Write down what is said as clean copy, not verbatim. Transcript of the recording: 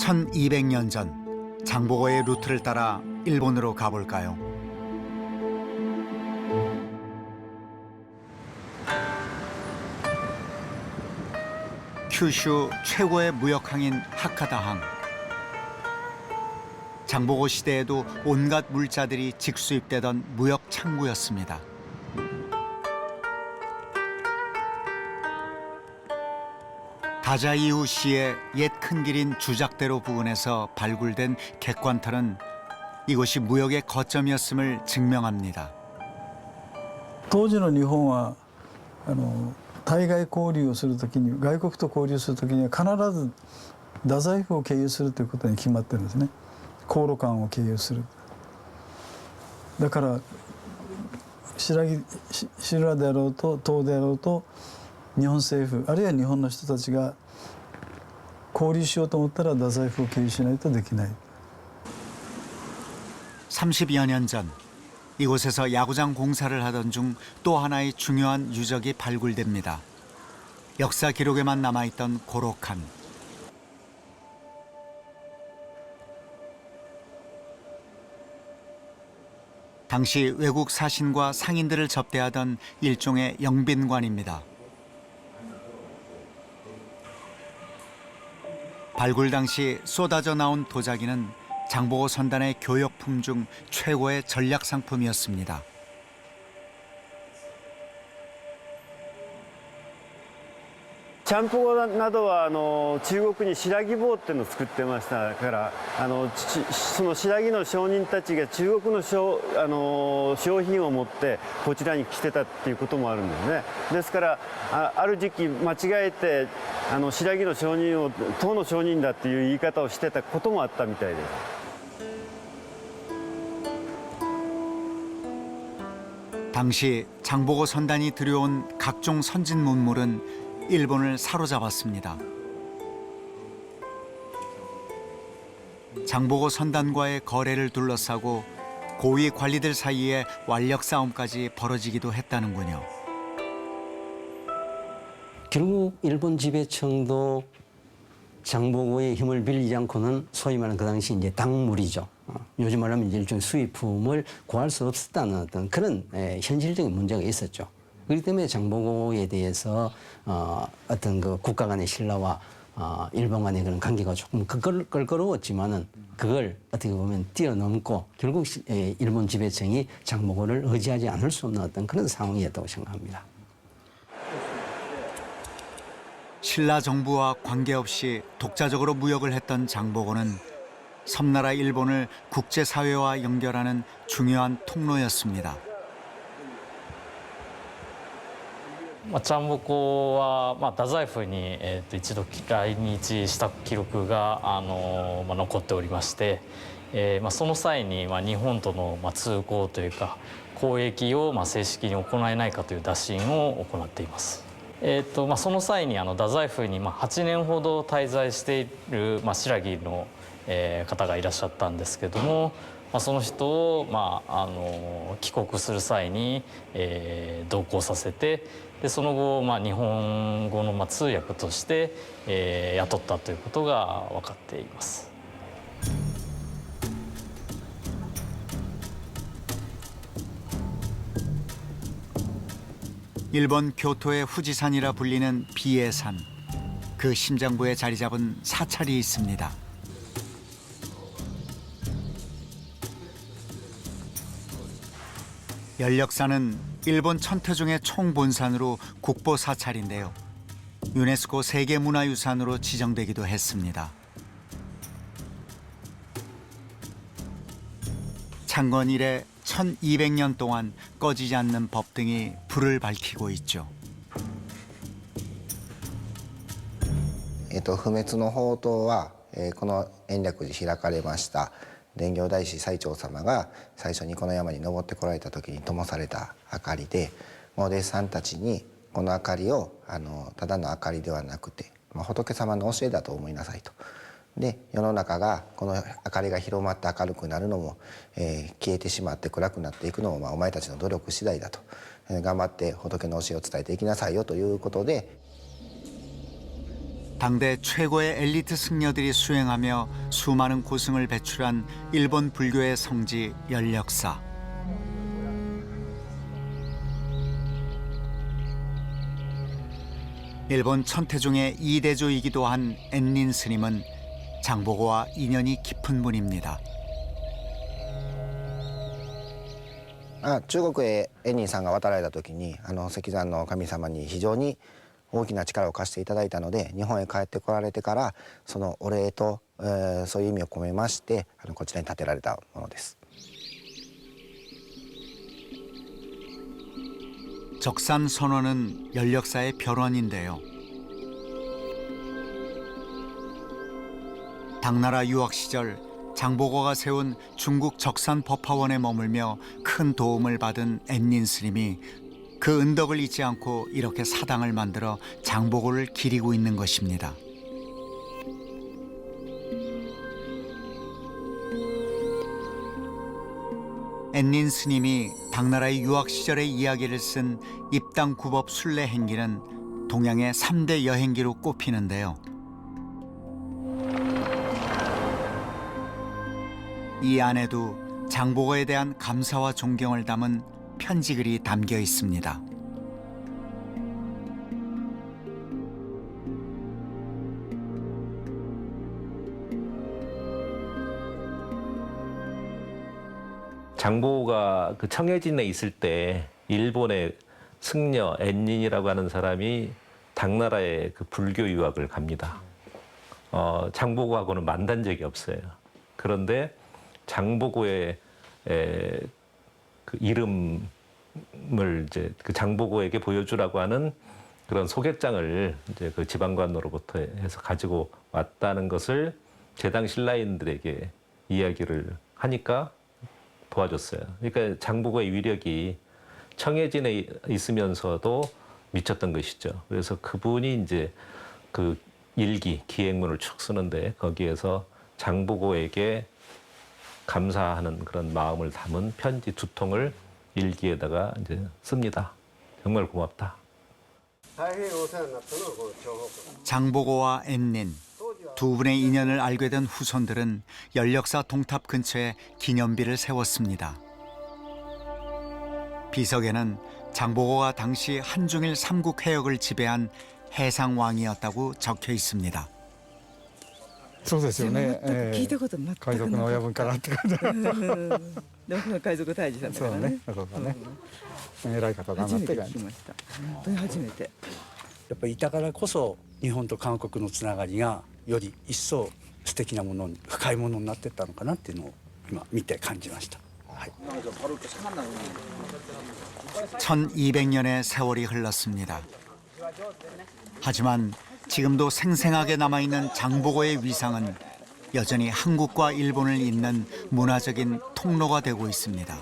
1200년 전 장보고의 루트를 따라 일본으로 가볼까요? 큐슈 최고의 무역항인 하카다항. 장보고 시대에도 온갖 물자들이 직수입되던 무역 창구였습니다. 다자이우시의 옛 큰 길인 주작대로 부근에서 발굴된 객관털은 이곳이 무역의 거점이었음을 증명합니다. 当時の日本は対外交流をするときに外国と交流するときには必ず太宰府を経由するということに決まってるんですね。航路間を経由する。だから修羅であろうと唐であろうと日本政府あるいは日本の人たちが交流しようと思ったら太宰府を経由しないとできない。 30여 년 전 이곳에서 야구장 공사를 하던 중 또 하나의 중요한 유적이 발굴됩니다. 역사 기록에만 남아있던 고로칸. 당시 외국 사신과 상인들을 접대하던 일종의 영빈관입니다. 발굴 당시 쏟아져 나온 도자기는 장보고 선단의 교역품 중 최고의 전략 상품이었습니다. 장보고などは中国に白木坊っていうのを作ってましたからその白木の商人たちが中国の商品を持ってこちらに来てたっていうこともあるんですね。ですからある時期間違えて白木の商人を唐の商人だっていう言い方をしてたこともあったみたいです。 당시 장보고 선단이 들여온 각종 선진 문물은 일본을 사로잡았습니다. 장보고 선단과의 거래를 둘러싸고 고위 관리들 사이에 완력 싸움까지 벌어지기도 했다는군요. 결국 일본 지배청도 장보고의 힘을 빌리지 않고는 소위 말하는 그 당시 이제 당물이죠. 요즘 말하면 이제 일종의 수입품을 구할 수 없었다는 어떤 그런 현실적인 문제가 있었죠. 그렇기 때문에 장보고에 대해서 어떤 그 국가 간의 신라와 일본 간의 그런 관계가 조금 껄끄러웠지만은 그걸 어떻게 보면 뛰어넘고 결국 일본 지배청이 장보고를 의지하지 않을 수 없는 어떤 그런 상황이었다고 생각합니다. 신라 정부와 관계없이 독자적으로 무역을 했던 장보고는 섬나라 일본을 국제사회와 연결하는 중요한 통로였습니다. ジャンボコは、太宰府に、一度来日した記録が残っておりまして、その際に、日本との、通行というか交易を、正式に行えないかという打診を行っています。その際に太宰府に、8年ほど滞在している、新羅の、方がいらっしゃったんですけども、その人を、帰国する際に、同行させてでその後、日本語の、通訳として、雇ったということが分かっています。 일본 교토의 후지산이라 불리는 비해산. 그 심장부에 자리 잡은 사찰이 있습니다. 연력산은 일본 천태종의 총본산으로 국보사찰인데요. 유네스코 세계문화유산으로 지정되기도 했습니다. 창건 이래 1200년 동안 꺼지지 않는 법등이 불을 밝히고 있죠. 不滅の法灯は、この延暦寺開かれました伝行大師最澄様が最初にこの山に登ってこられた時に灯された明かりで、お弟子さんたちにこの明かりをただの明かりではなくて、仏様の教えだと思いなさいと。で世の中がこの明かりが広まって明るくなるのも、消えてしまって暗くなっていくのも、お前たちの努力次第だと、頑張って仏の教えを伝えていきなさいよということで。 당대 최고의 엘리트 승려들이 수행하며 수많은 고승을 배출한 일본 불교의 성지 연력사. 일본 천태종의 2대조이기도 한 엔닌 스님은 장보고와 인연이 깊은 분입니다. 中国へ円仁さんが渡られた時に石山の神様に非常に大きな力を貸していただいたので、日本へ帰ってこられてからそのお礼と、そういう意味を込めましてこちらに建てられたものです。 적산선원은 연력사의 별원인데요. 당나라 유학 시절 장보고가 세운 중국 적산법화원에 머물며 큰 도움을 받은 엔닌 스님이 그 은덕을 잊지 않고 이렇게 사당을 만들어 장보고를 기리고 있는 것입니다. 엔닌 스님이 당나라의 유학 시절의 이야기를 쓴 입당구법 순례행기는 동양의 3대 여행기로 꼽히는데요. 이 안에도 장보고에 대한 감사와 존경을 담은 편지글이 담겨 있습니다. 장보고가 그 청해진에 있을 때 일본의 승려 엔닌이라고 하는 사람이 당나라에 그 불교 유학을 갑니다. 장보고하고는 만난 적이 없어요. 그런데 장보고의 그 이름을 이제 그 장보고에게 보여주라고 하는 그런 소개장을 이제 그 지방관으로부터 해서 가지고 왔다는 것을 제당 신라인들에게 이야기를 하니까 도와줬어요. 그러니까 장보고의 위력이 청해진에 있으면서도 미쳤던 것이죠. 그래서 그분이 이제 그 일기, 기행문을 쭉 쓰는데 거기에서 장보고에게 감사하는 그런 마음을 담은 편지 2통을 일기에다가 이제 씁니다. 정말 고맙다. 장보고와 엔닌 두 분의 인연을 알게 된 후손들은 연력사 동탑 근처에 기념비를 세웠습니다. 비석에는 장보고가 당시 한중일 삼국 해역을 지배한 해상왕이었다고 적혀 있습니다. そうですよね。聞いたこと全くなかった。海賊の親分からって感じ。でも海賊退治さんだからね。そうね。偉い方だな初めてって感じ。聞きました。本当に初めて。やっぱりいたからこそ日本と韓国のつながりがより一層素敵なものに深いものになっていったのかなっていうのを今見て感じました。はい。 1200년의 세월이 흘렀습니다. 하지만 지금도 생생하게 남아있는 장보고의 위상은 여전히 한국과 일본을 잇는 문화적인 통로가 되고 있습니다.